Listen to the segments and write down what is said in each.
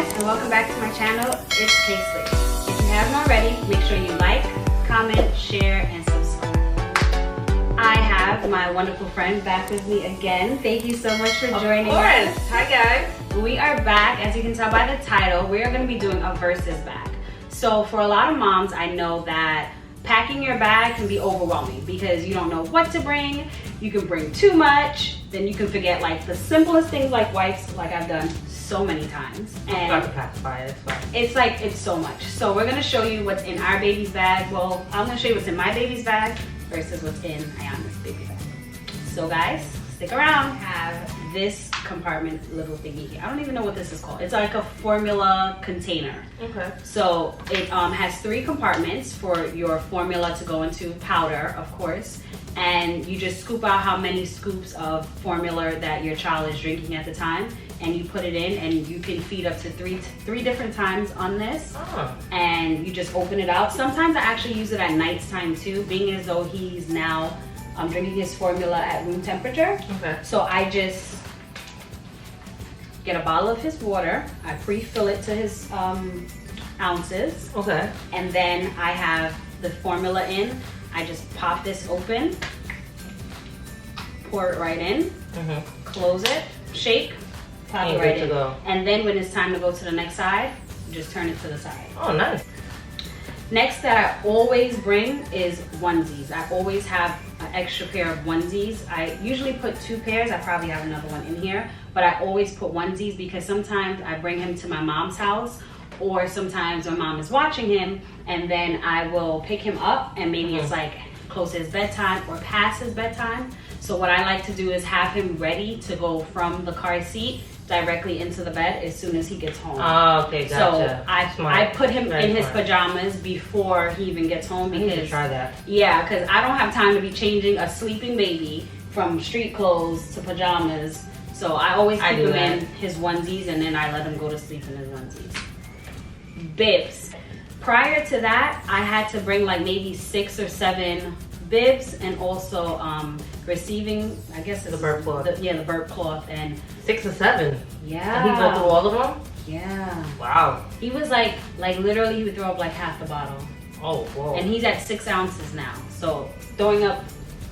guys, and welcome back to my channel. It's Paisley. If you haven't already, make sure you like, comment, share, and subscribe. I have my wonderful friend back with me again. Thank you so much for joining us. Hi guys. We are back. As you can tell by the title, we are going to be doing a versus bag. So for a lot of moms, I know that packing your bag can be overwhelming because you don't know what to bring. You can bring too much, then you can forget like the simplest things like wipes, like I've done so many times. And I'm about to pacify it, it's so much. So we're gonna show you what's in our baby's bag. Well, I'm gonna show you what's in my baby's bag versus what's in Ayana's baby bag. So guys, stick around. Have this compartment little thingy here. I don't even know what this is called. It's like a formula container. Okay. So it has 3 compartments for your formula to go into, powder, of course. And you just scoop out how many scoops of formula that your child is drinking at the time, and you put it in, and you can feed up to three different times on this. Oh. And you just open it out. Sometimes I actually use it at nighttime too, being as though he's now drinking his formula at room temperature. Okay. So I just get a bottle of his water. I pre-fill it to his ounces. Okay. And then I have the formula in. I just pop this open, pour it right in, close it, shake, pop it right in. And then when it's time to go to the next side, you just turn it to the side. Oh, nice. Next that I always bring is onesies. I always have an extra pair of onesies. I usually put 2 pairs. I probably have another one in here, but I always put onesies because sometimes I bring him to my mom's house, or sometimes my mom is watching him, and then I will pick him up, and maybe it's like close to his bedtime or past his bedtime. So what I like to do is have him ready to go from the car seat directly into the bed as soon as he gets home. Oh, okay, gotcha. So I put him in his pajamas before he even gets home, because I need to try that. Yeah, because I don't have time to be changing a sleeping baby from street clothes to pajamas. So I always keep him in his onesies, and then I let him go to sleep in his onesies. Bibs. Prior to that, I had to bring like maybe 6 or 7 bibs, and also receiving, I guess it's the burp cloth. The burp cloth. And 6 or 7. Yeah. And he went through all of them? Yeah. Wow. He was like literally he would throw up like half the bottle. Oh, whoa. And he's at 6 ounces now. So throwing up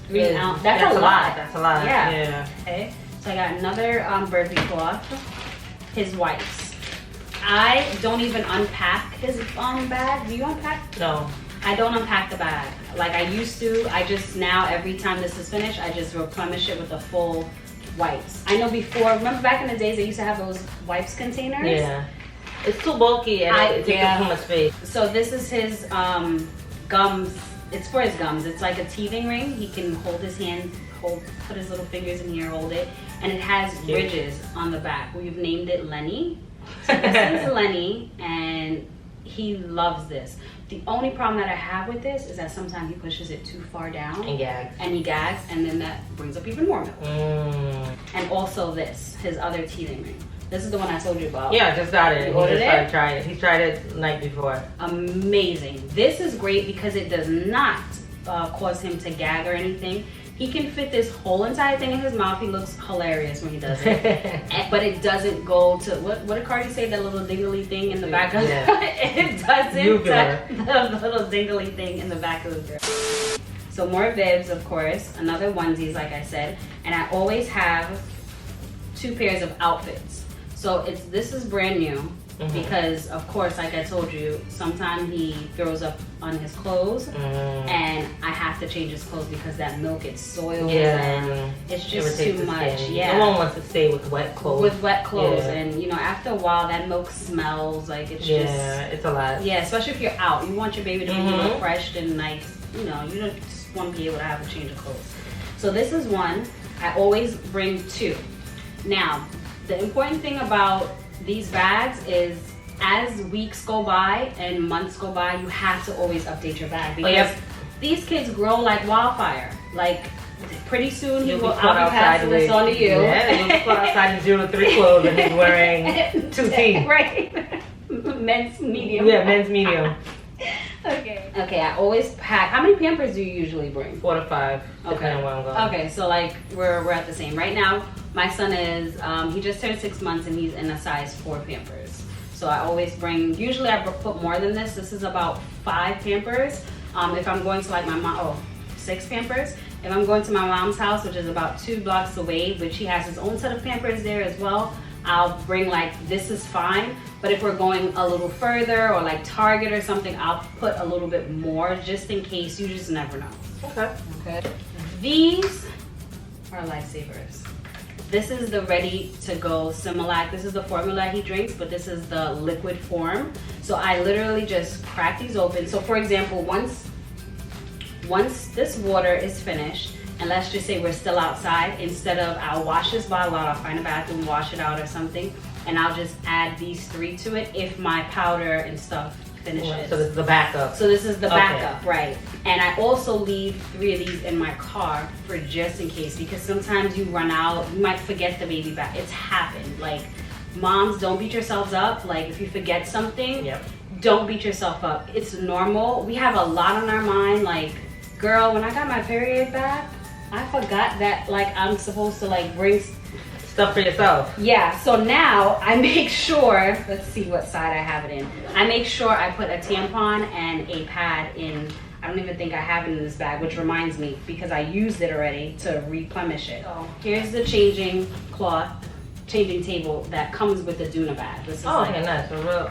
3 ounces, that's a lot. That's a lot. Yeah. Okay. So I got another burpee cloth. His wipes. I don't even unpack his bag. Do you unpack? No. I don't unpack the bag like I used to. I just now, every time this is finished, I just replenish it with a full wipes. I know before, remember back in the days they used to have those wipes containers? Yeah. It's too bulky and it takes up too much space. So this is his gums. It's for his gums. It's like a teething ring. He can hold his hand, put his little fingers in here, hold it. And it has ridges on the back. We've named it Lenny. So this is Lenny, and he loves this. The only problem that I have with this is that sometimes he pushes it too far down. And gags. And he gags, and then that brings up even more milk. And also this, his other teething ring. This is the one I told you about. Yeah, I just got it. You ordered it? Tried it. He tried it the night before. Amazing. This is great because it does not cause him to gag or anything. He can fit this whole entire thing in his mouth. He looks hilarious when he does it. But it doesn't go to, what did Cardi say, that little dingly thing in the back of it doesn't touch the little dingly thing in the back of the girl. So more bibs, of course, another onesies, like I said. And I always have 2 pairs of outfits. So this is brand new. Because of course, like I told you, sometimes he throws up on his clothes, and I have to change his clothes because that milk gets soiled, and it's just too much. Yeah, no one wants to stay with wet clothes. With wet clothes, and you know, after a while, that milk smells like it's just. Yeah, it's a lot. Yeah, especially if you're out, you want your baby to be refreshed and nice. You know, you just want to be able to have a change of clothes. So this is one. I always bring 2. Now, the important thing about these bags is, as weeks go by and months go by, you have to always update your bag, because these kids grow like wildfire. Like pretty soon I'll be passing this on to you. Yeah, you'll be caught outside in 0 to 3 clothes and he's wearing 2 teeth. Right. Men's medium. Yeah, men's medium. Okay, I always pack. How many Pampers do you usually bring? 4 to 5. Depending on where I'm going. Okay, so like we're at the same. Right now, my son is he just turned 6 months and he's in a size 4 Pampers. So I always bring, usually I put more than this. This is about 5 Pampers. If I'm going to like my mom, 6 Pampers. If I'm going to my mom's house, which is about 2 blocks away, which he has his own set of Pampers there as well, I'll bring like, this is fine. But if we're going a little further or like Target or something, I'll put a little bit more just in case. You just never know. Okay. These are lifesavers. This is the ready to go Similac. This is the formula he drinks, but this is the liquid form. So I literally just crack these open. So for example, once this water is finished, and let's just say we're still outside, instead of I'll wash this bottle out, I'll find a bathroom, wash it out or something, and I'll just add these 3 to it if my powder and stuff finishes. So this is the backup. So this is the backup, right? And I also leave 3 of these in my car for just in case, because sometimes you run out, you might forget the baby bag. It's happened. Like, moms, don't beat yourselves up. Like, if you forget something, don't beat yourself up. It's normal. We have a lot on our mind. Like, girl, when I got my period back, I forgot that like I'm supposed to like bring stuff for yourself. Yeah, so now I make sure, let's see what side I have it in. I make sure I put a tampon and a pad in. I don't even think I have it in this bag, which reminds me because I used it already to replenish it. So here's the changing table that comes with the Duna bag. This is okay, nice. So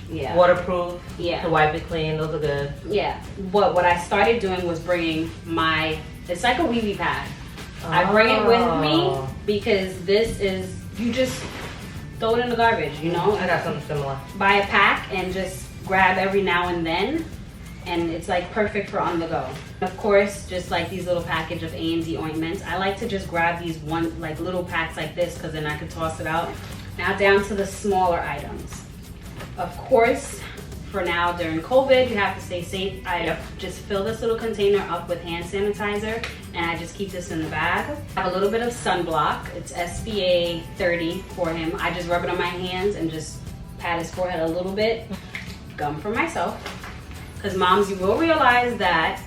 real waterproof. Yeah. To wipe it clean. Those are good. Yeah. What I started doing was bringing it's like a wee pad. I bring it with me because this is, you just throw it in the garbage, you know? I got something similar. Buy a pack and just grab every now and then, and it's like perfect for on the go. Of course, just like these little package of A&D ointments, I like to just grab these like little packs like this because then I could toss it out. Now down to the smaller items. Of course, for now during COVID, you have to stay safe. I just fill this little container up with hand sanitizer, and I just keep this in the bag. I have a little bit of sunblock. It's SPA 30 for him. I just rub it on my hands and just pat his forehead a little bit. Gum for myself, because moms, you will realize that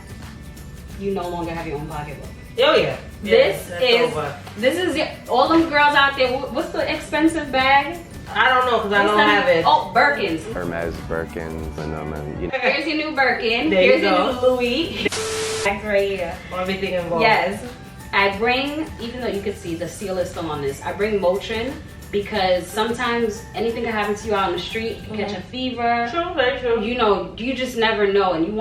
you no longer have your own pocketbook. Oh yeah. This is all them girls out there. What's the expensive bag? I don't know because I don't have it. Oh, Birkins. Hermes, Birkins, and you know. Here's your new Birkin. There Here's you your go. new Louis. Bags right here. Everything involved. Yes. I bring, even though you can see the seal is still on this, I bring Motrin because sometimes anything can happen to you out on the street. You can catch a fever. True, very true. You know, you just never know, and you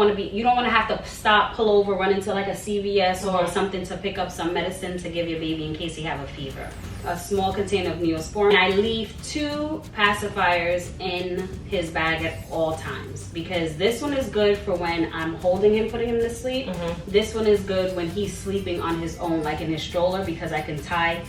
don't want to have to stop, pull over, run into like a CVS or something to pick up some medicine to give your baby in case you have a fever. A small container of Neosporin. And I leave 2 pacifiers in his bag at all times because this one is good for when I'm holding him, putting him to sleep. This one is good when he's sleeping on his own, like in his stroller, because I can tie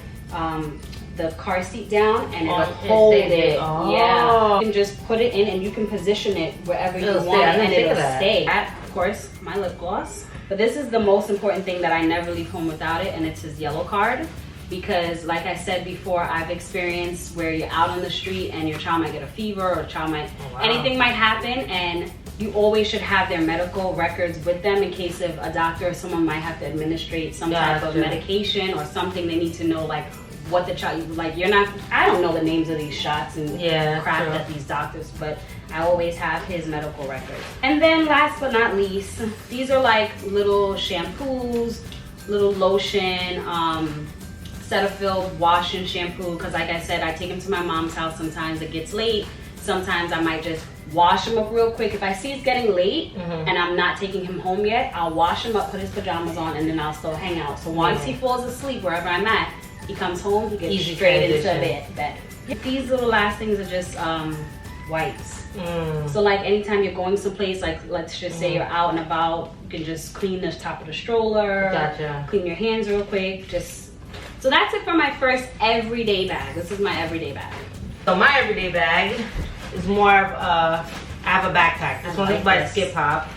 the car seat down and it'll hold it. Yeah, you can just put it in and you can position it wherever you want and it'll stay. Of course, my lip gloss. But this is the most important thing that I never leave home without it, and it's his yellow card. Because like I said before, I've experienced where you're out on the street and your child might get a fever or child might, anything might happen, and you always should have their medical records with them in case if a doctor or someone might have to administrate some type of medication or something. They need to know like what the child, like I don't know the names of these shots and crap that these doctors, but I always have his medical records. And then last but not least, these are like little shampoos, little lotion, Cetaphil wash and shampoo, because like I said, I take him to my mom's house. Sometimes it gets late. Sometimes I might just wash him up real quick. If I see it's getting late and I'm not taking him home yet, I'll wash him up, put his pajamas on, and then I'll still hang out. So once he falls asleep wherever I'm at, he comes home, he gets straight into bed. These little last things are just wipes. So like anytime you're going someplace, like let's just say you're out and about, you can just clean the top of the stroller, clean your hands real quick, so that's it for my first everyday bag. This is my everyday bag. So my everyday bag is more of I have a backpack. This one is by Skip Hop.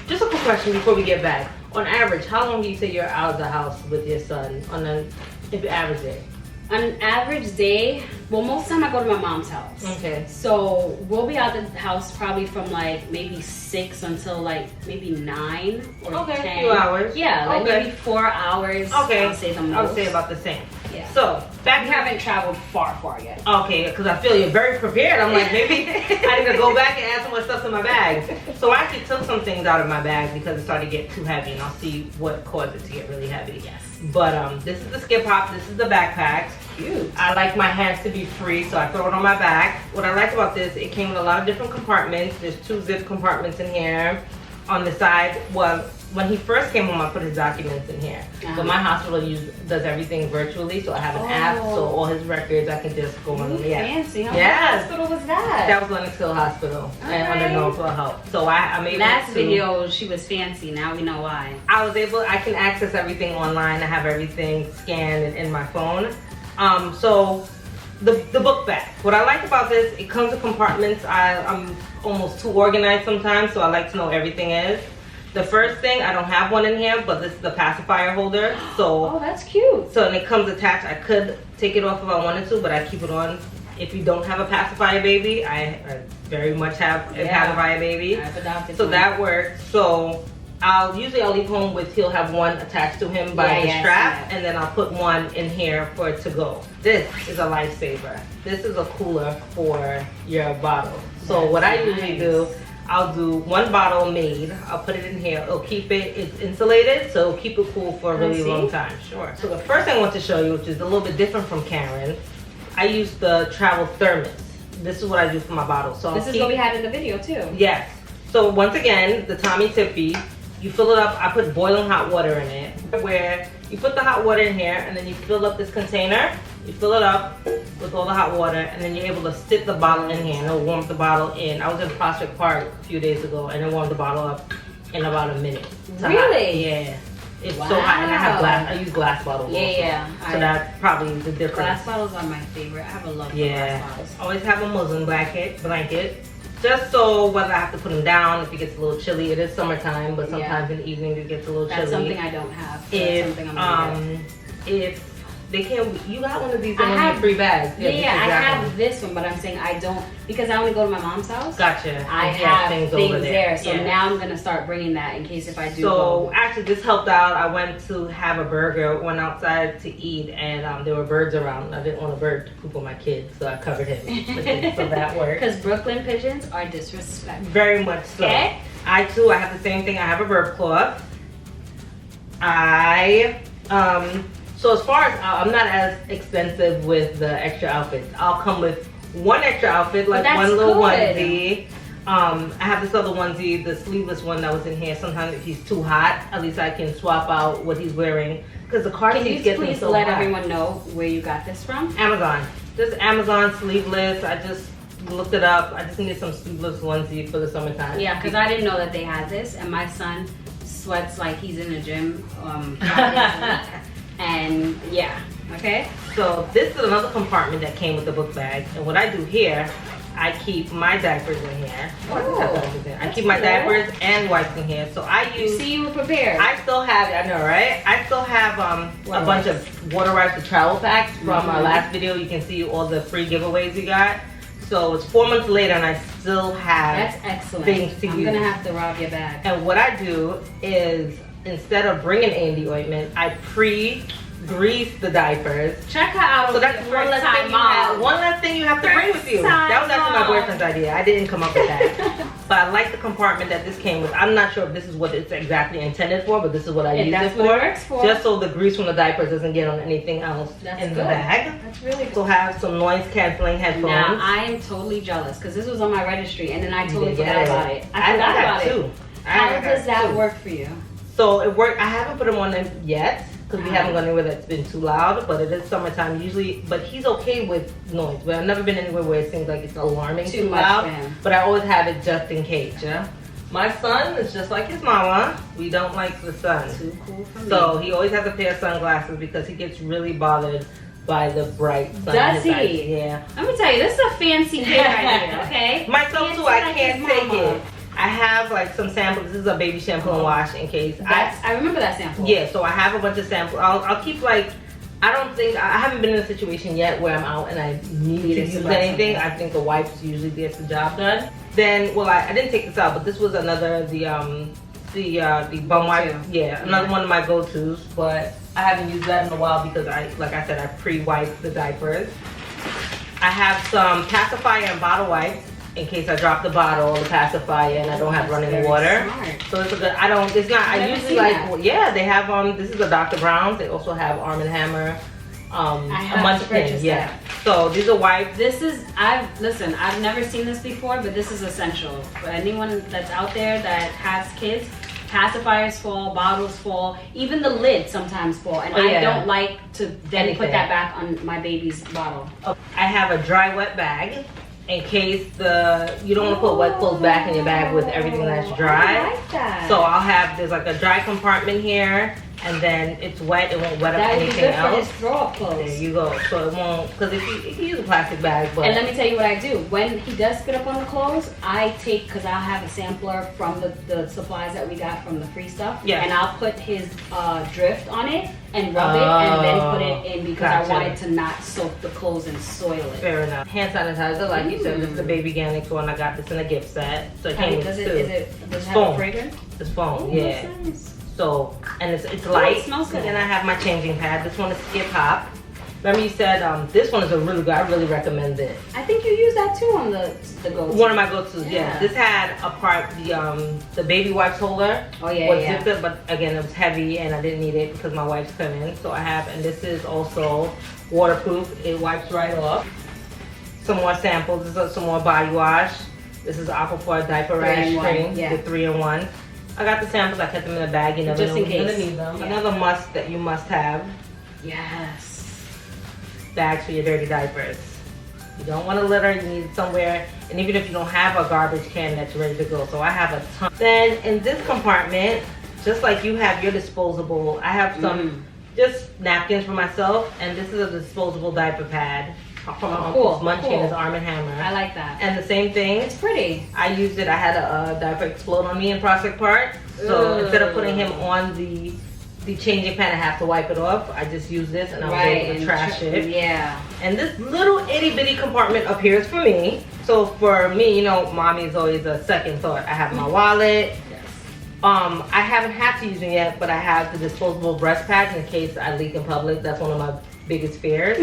Just a quick question before we get back. On average, how long do you say you're out of the house with your son on if you average it? On an average day, well, most of the time I go to my mom's house. Okay. So we'll be out the house probably from like maybe 6 until like maybe 9 or 10. A few hours. Yeah, like okay. maybe 4 hours. Okay. I'll say the most. I would say about the same. Yeah. So we haven't traveled far yet. Okay, because I feel you're very prepared. I'm like, maybe I need to go back and add some more stuff to my bag. So I actually took some things out of my bag because it started to get too heavy, and I'll see what caused it to get really heavy. Yes. But this is the skip hop. This is the backpack. Cute. I like my hands to be free, so I throw it on my back. What I like about this, it came with a lot of different compartments. There's 2 zip compartments in here. On the side, well, when he first came home, I put his documents in here. But my hospital does everything virtually, so I have an app, so all his records I can just go on. Yeah. Fancy. Huh? Yes. What hospital was that? That was Lenox Hill Hospital and under Northwell Health. So I'm able Last to. video, she was fancy. Now we know why. I can access everything online. I have everything scanned in my phone. So the book bag. What I like about this, it comes with compartments. I'm almost too organized sometimes, so I like to know everything is. The first thing, I don't have one in here, but this is the pacifier holder. So oh, that's cute. So and it comes attached. I could take it off if I wanted to, but I keep it on. If you don't have a pacifier baby, I very much have a pacifier baby. I've adopted so one. that works. So I'll leave home with, he'll have one attached to him by the strap, and then I'll put one in here for it to go. This is a lifesaver. This is a cooler for your bottle. So what I usually do, I'll do 1 bottle made. I'll put it in here. It'll keep it, it's insulated, so it'll keep it cool for a really long time. Sure. So the first thing I want to show you, which is a little bit different from Karen, I use the travel thermos. This is what I do for my bottle. So this is what we had in the video too. Yes. So once again, the Tommy Tippy, you fill it up. I put boiling hot water in it, where you put the hot water in here, and then you fill up this container. You fill it up with all the hot water, and then you're able to stick the bottle in here, and it'll warm the bottle in. I was in Prospect Park a few days ago, and it warmed the bottle up in about a minute. Really? Yeah. It's so hot, and I have glass. I use glass bottles. Yeah. So that's probably the difference. Glass bottles are my favorite. I have a love for glass bottles. Always have a muslin blanket. Just so whether I have to put them down, if it gets a little chilly. It is summertime, but sometimes in the evening it gets a little chilly. That's something I don't have. So that's something I'm gonna get. If they can't, you got one of these in one of your free bags. Yeah, I have this one, but I'm saying I don't, because I only go to my mom's house. Gotcha. I have things over there. So now I'm gonna start bringing that in case if I do. So actually, this helped out. I went to have a burger, went outside to eat, and there were birds around. I didn't want a bird to poop on my kids, so I covered him. So that worked. Because Brooklyn pigeons are disrespectful. Very much so. Okay. I too, I have the same thing. I have a bird cloth. So as far as, I'm not as expensive with the extra outfits. I'll come with 1 extra outfit, like one little onesie. I have this other onesie, the sleeveless one that was in here. Sometimes if he's too hot, at least I can swap out what he's wearing. Because the car seats get me so hot. Please let everyone know where you got this from? Amazon. Just Amazon sleeveless. I just looked it up. I just needed some sleeveless onesie for the summertime. Yeah, because I didn't know that they had this, and my son sweats like he's in the gym. And yeah, okay. So this is another compartment that came with the book bag, and what I do here, I keep my diapers in here. I keep my diapers and wipes in here. So I use. See, you were prepared. I still have. I know, right? I still have a bunch of water wipes, the travel packs from our last video. You can see all the free giveaways we got. So it's 4 months later, and I still have. That's excellent. Things to use. I'm gonna have to rob your bag. And what I do is, instead of bringing A&D ointment, I pre-grease the diapers. Check her out. So that's one less thing you have to bring with you. That was actually my boyfriend's idea. I didn't come up with that. But I like the compartment that this came with. I'm not sure if this is what it's exactly intended for, but this is what I use it for. Just so the grease from the diapers doesn't get on anything else in the bag. That's really good. So have some noise canceling headphones. Now I am totally jealous because this was on my registry and then I totally forgot about it. I forgot about it. How does that work for you? So it worked. I haven't put him on them yet because we haven't gone anywhere that's been too loud, but it is summertime usually. But he's okay with noise. But I've never been anywhere where it seems like it's alarming too loud. But I always have it just in case. Yeah. My son is just like his mama. We don't like the sun. Too cool for me. So he always has a pair of sunglasses because he gets really bothered by the bright sun. Does he? Yeah. Let me tell you, this is a fancy kid right here. Okay. Myself too. I can't take it. I have like some samples. This is a baby shampoo and wash in case. I remember that sample. Yeah, so I have a bunch of samples. I'll keep like I don't think, I haven't been in a situation yet where I'm out and I need to use anything. I think the wipes usually gets the job done. Then, well, I didn't take this out, but this was another, the bum wipe. Yeah, another one of my go-tos, but I haven't used that in a while because like I said, I pre-wiped the diapers. I have some pacifier and bottle wipes in case I drop the bottle or the pacifier and I don't have running water. Smart. So it's a good, I usually like, well, yeah, they have, this is a Dr. Brown's. They also have Arm & Hammer, a munchkin, yeah. So these are wipes. This is, I've never seen this before, but this is essential. For anyone that's out there that has kids, pacifiers fall, bottles fall, even the lid sometimes fall. And I don't like to then put that back on my baby's bottle. I have a dry wet bag in case you don't want to put wet clothes back in your bag with everything that's dry. I like that. So there's like a dry compartment here, and then it's wet, it won't wet up anything else. For his throw-up clothes. There you go. So it won't, because if you use a plastic bag, but. And let me tell you what I do. When he does spit up on the clothes, I take, because I'll have a sampler from the supplies that we got from the free stuff. Yeah. And I'll put his drift on it and rub it and then put it in because I wanted to not soak the clothes and soil it. Fair enough. Hand sanitizer, like you said, this is the Baby Organics one. I got this in a gift set. So it came with two. Does it have a fragrance? It's foam, yeah. That's nice. So, and it's light. It smells good. And then I have my changing pad. This one is Skip Hop. Remember you said this one is a really good, I really recommend it. I think you use that too on the go-to. One of my go-tos, yeah. This had a part, the baby wipes holder. Oh yeah, zipped up, but again, it was heavy and I didn't need it because my wipes come in. So I have, and this is also waterproof. It wipes right off. Some more samples. This is some more body wash. This is Aquaphor Diaper Rash Cream, the 3-in-1. I got the samples, I kept them in a bag, you never know when you're gonna need them. Yeah. Another must that you must have. Yes. Bags for your dirty diapers. You don't want to litter, you need it somewhere, and even if you don't have a garbage can that's ready to go. So I have a ton. Then in this compartment, just like you have your disposable, I have some just napkins for myself, and this is a disposable diaper pad. From my uncle's Munchkin is Arm & Hammer. I like that. And the same thing. It's pretty. I used it. I had a diaper explode on me in Prospect Park. So instead of putting him on the changing pan, I have to wipe it off. I just use this and I was able to trash it. Yeah. And this little itty bitty compartment up here is for me. So for me, you know, mommy is always a second thought. I have my wallet. I haven't had to use it yet, but I have the disposable breast pads in case I leak in public. That's one of my biggest fears.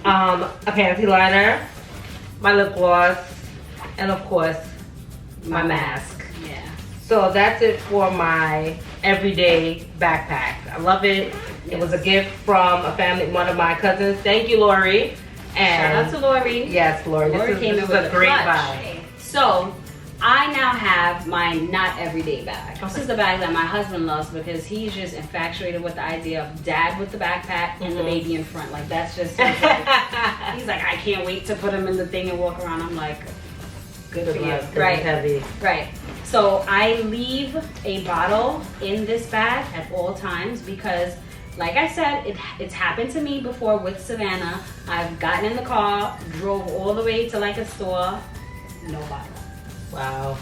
A panty liner, my lip gloss, and of course my mask. Yeah. So that's it for my everyday backpack. I love it. It was a gift from a family, one of my cousins. Thank you, Lori. And shout out to Lori. Yes, Lori. This is a great buy. So I now have my not everyday bag. This is the bag that my husband loves because he's just infatuated with the idea of dad with the backpack and the baby in front. Like that's just, he's like, I can't wait to put him in the thing and walk around. I'm like, good for you. Right. Heavy. Right. So I leave a bottle in this bag at all times because like I said, it's happened to me before with Savannah. I've gotten in the car, drove all the way to like a store, no bottle. Wow.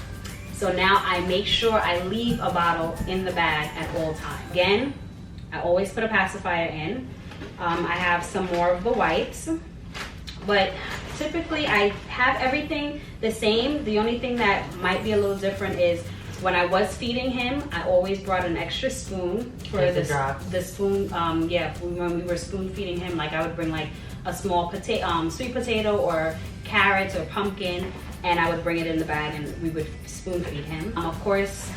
So now I make sure I leave a bottle in the bag at all times. Again, I always put a pacifier in. I have some more of the wipes, but typically I have everything the same. The only thing that might be a little different is when I was feeding him, I always brought an extra spoon for the spoon. When we were spoon feeding him, like I would bring like a small sweet potato or carrots or pumpkin, and I would bring it in the bag and we would spoon feed him. Of course,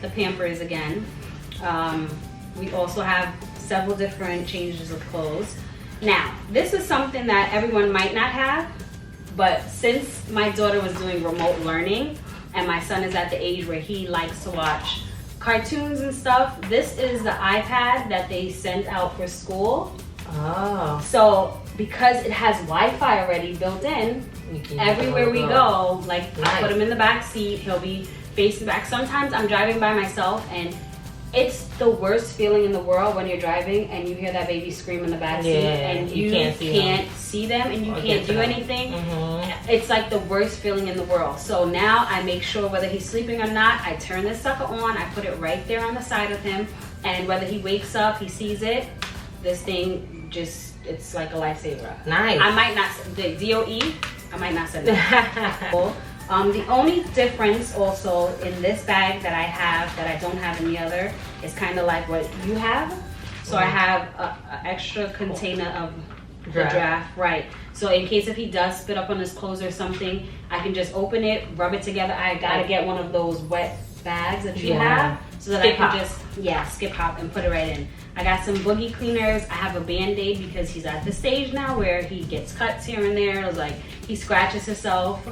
the Pampers again. We also have several different changes of clothes. Now, this is something that everyone might not have, but since my daughter was doing remote learning and my son is at the age where he likes to watch cartoons and stuff, this is the iPad that they sent out for school. Oh. So because it has Wi-Fi already built in, everywhere we go, like I put him in the back seat, he'll be facing back. Sometimes I'm driving by myself and it's the worst feeling in the world when you're driving and you hear that baby scream in the back seat and you can't see them and you can't do anything. It's like the worst feeling in the world. So now I make sure whether he's sleeping or not, I turn this sucker on, I put it right there on the side of him, and whether he wakes up, he sees it, this thing just, it's like a lifesaver. Nice. I might not, the DOE, I might not send it. The only difference also in this bag that I have that I don't have in the other is kind of like what you have. So I have an extra container of the draft, right? So in case if he does spit up on his clothes or something, I can just open it, rub it together. I gotta get one of those wet bags that you have, so that I can just skip hop and put it right in. I got some boogie cleaners. I have a Band-Aid because he's at the stage now where he gets cuts here and there. It's like he scratches himself.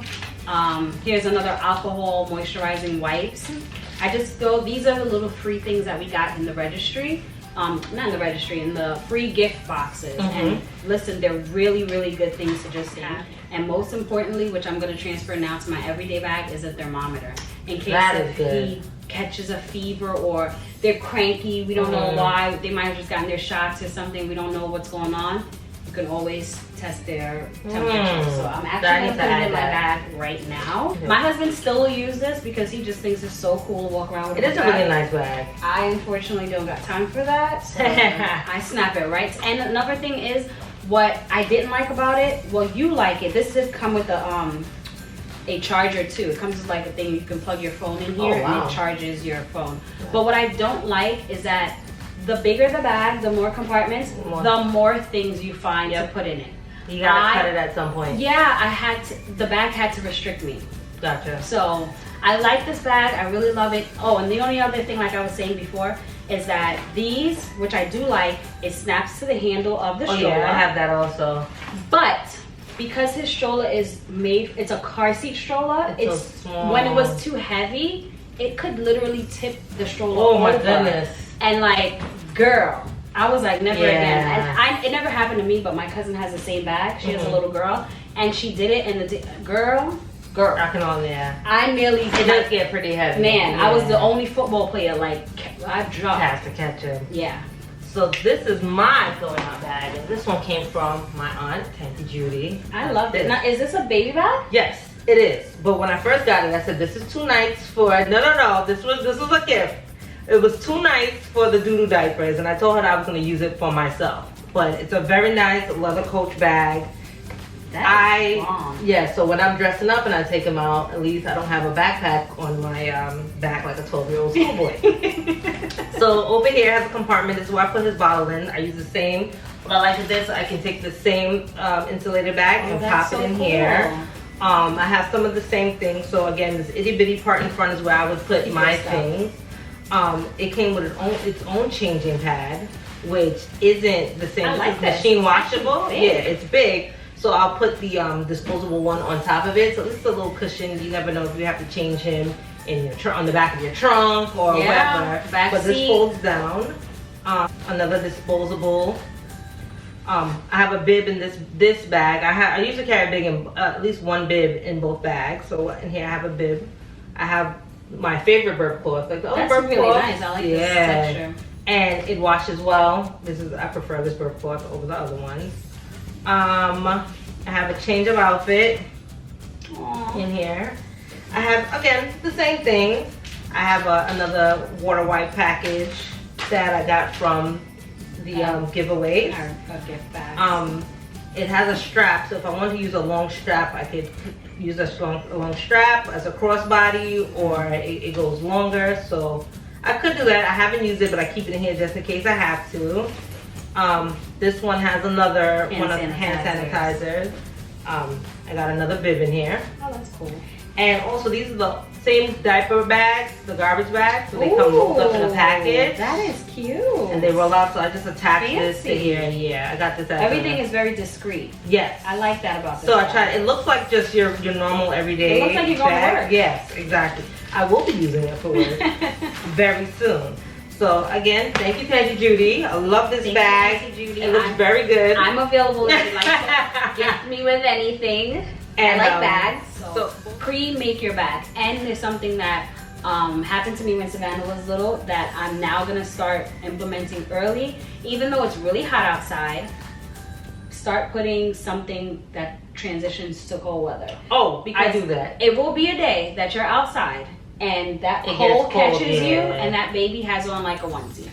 Here's another alcohol moisturizing wipes. I just feel these are the little free things that we got in the registry. Not in the registry, in the free gift boxes. And listen, they're really, really good things to just have. And most importantly, which I'm going to transfer now to my everyday bag, is a thermometer. In case if he catches a fever or they're cranky, we don't know why, they might have just gotten their shots or something, we don't know what's going on, you can always test their temperature. So I'm actually going to put it in my bag right now. My husband still will use this because he just thinks it's so cool to walk around with. It is a really nice bag. I unfortunately don't got time for that, so I snap it right. And another thing is, what I didn't like about it, well, you like it, this does come with a charger too. It comes with like a thing you can plug your phone in here and it charges your phone. But what I don't like is that the bigger the bag, the more compartments, the more things you find to put in it. You gotta cut it at some point. Yeah, the bag had to restrict me. Gotcha. So I like this bag, I really love it. Oh, and the only other thing, like I was saying before, is that these, which I do like, it snaps to the handle of the stroller. Yeah, I have that also. But because his stroller is made, it's a car seat stroller, it's so small. When it was too heavy, it could literally tip the stroller over. Oh my goodness. And like, girl, I was like, never again. And it never happened to me, but my cousin has the same bag. She has a little girl, and she did it, and the girl. I can only, I nearly it does get pretty heavy. Man, I was the only football player, like, I dropped. Has to catch him. Yeah. So this is my going out bag, and this one came from my aunt, Auntie Judy. I love it. Now, is this a baby bag? Yes, it is. But when I first got it, I said, this is 2 nights for, no, this was a gift. It was 2 nights for the doo-doo diapers, and I told her that I was going to use it for myself. But it's a very nice leather coach bag. So when I'm dressing up and I take them out, at least I don't have a backpack on my back like a 12-year-old schoolboy. So over here has a compartment. This is where I put his bottle in. I use the same. What I like with this, I can take the same insulated bag and pop it in here. I have some of the same things. So again, this itty bitty part in front is where I would put my things. It came with its own changing pad, which isn't the same. It's machine washable. Yeah, it's big. So I'll put the disposable one on top of it. So this is a little cushion. You never know if you have to change him in your on the back of your trunk or whatever. But this folds down. Another disposable. I have a bib in this bag. I usually carry a big at least one bib in both bags. So in here I have a bib. I have my favorite burp cloth. Like the That's burp really cloth. nice. I like this texture. And it washes well. I prefer this burp cloth over the other ones. I have a change of outfit in here. I have, again, the same thing. I have another water wipe package that I got from the giveaways. A gift bag. It has a strap, so if I want to use a long strap, I could use a long strap as a crossbody, or it goes longer. So I could do that. I haven't used it, but I keep it in here just in case I have to. This one has another one of the hand sanitizers. I got another bib in here. Oh, that's cool. And also these are the same diaper bags, the garbage bags. So they come rolled up in a package. That is cute. And they roll out, so I just attach this to here. Yeah, I got this. Everything is very discreet. Yes. I like that about this. So I tried, it looks like just your normal everyday It looks like you're going to work. Yes, exactly. I will be using it for work very soon. So again, thank you, Auntie Judy. I love this bag. Thank you, Judy. It looks very good. I'm available if you'd like to get me with anything. And I like bags. So pre-make your bag. And there's something that happened to me when Savannah was little that I'm now gonna start implementing early. Even though it's really hot outside, start putting something that transitions to cold weather. Oh, because I do that. It will be a day that you're outside and that cold catches you, and that baby has on like a onesie.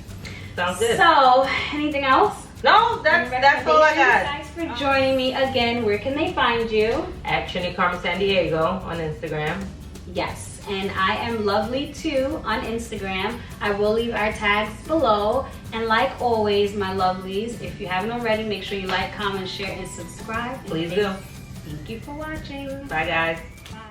Sounds good. So, anything else? No, that's all I got. Thanks for joining me again. Where can they find you? At TRINICARMENSANDIEGO on Instagram. Yes, and I am lovely too on Instagram. I will leave our tags below. And like always, my lovelies, if you haven't already, make sure you like, comment, share, and subscribe. Please do. Thank you for watching. Bye, guys. Bye.